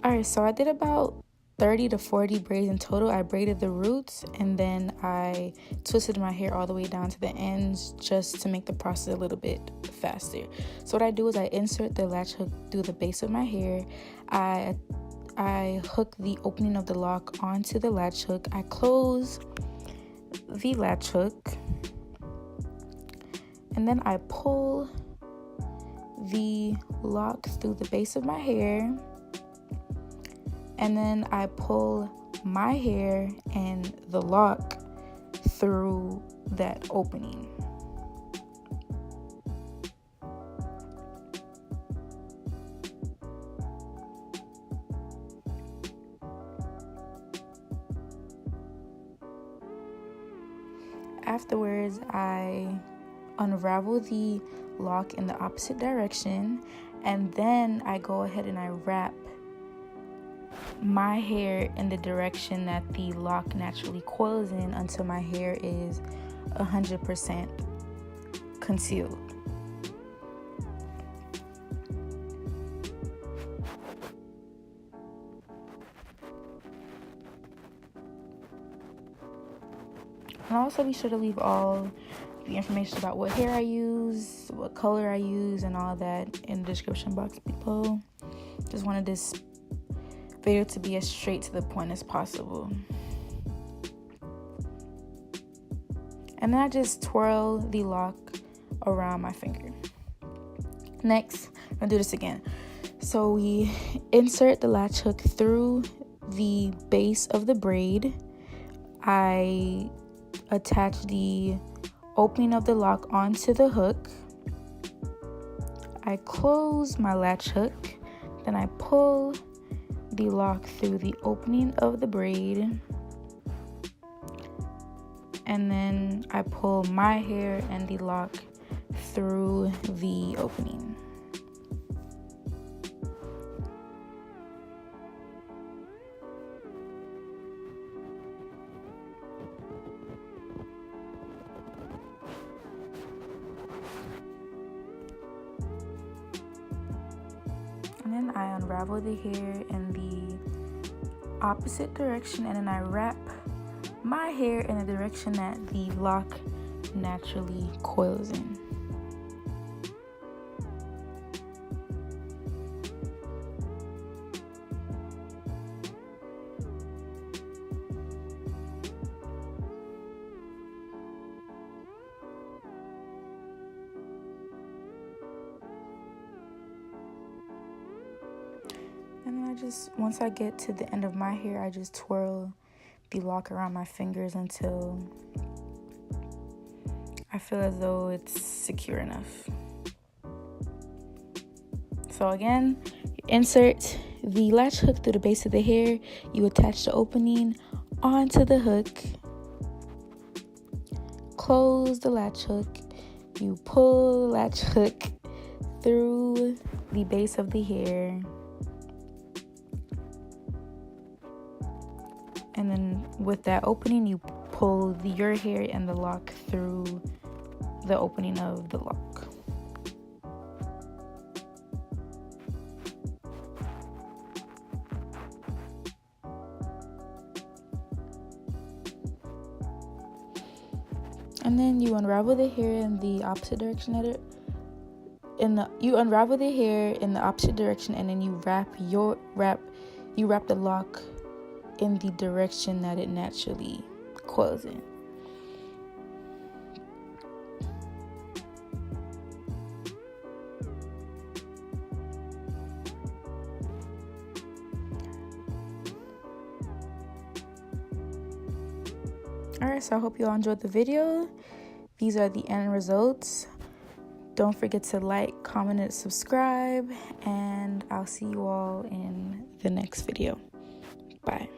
Alright, so I did about 30 to 40 braids in total. I braided the roots and then I twisted my hair all the way down to the ends just to make the process a little bit faster. So what I do is I insert the latch hook through the base of my hair. I hook the opening of the lock onto the latch hook. I close the latch hook and then I pull the lock through the base of my hair. And then I pull my hair and the lock through that opening. Afterwards, I unravel the lock in the opposite direction, and then I go ahead and I wrap my hair in the direction that the lock naturally coils in until my hair is 100% concealed. And also be sure to leave all the information about what hair I use, what color I use, and all that in the description box below. Just wanted this video to be as straight to the point as possible. And then I just twirl the lock around my finger. Next, I'm gonna do this again. So we insert the latch hook through the base of the braid. I attach the opening of the lock onto the hook. I close my latch hook, then I pull the lock through the opening of the braid, and then I pull my hair and the lock through the opening. And then I unravel the hair in the opposite direction, and then I wrap my hair in the direction that the lock naturally coils in. And then once I get to the end of my hair, I just twirl the lock around my fingers until I feel as though it's secure enough. So again, you insert the latch hook through the base of the hair, you attach the opening onto the hook, close the latch hook, you pull the latch hook through the base of the hair, and then with that opening, you pull your hair and the lock through the opening of the lock. And then you unravel the hair in the opposite direction you unravel the hair in the opposite direction, and then you wrap the lock in the direction that it naturally coils in. Alright, so I hope you all enjoyed the video. These are the end results. Don't forget to like, comment, and subscribe, and I'll see you all in the next video. Bye.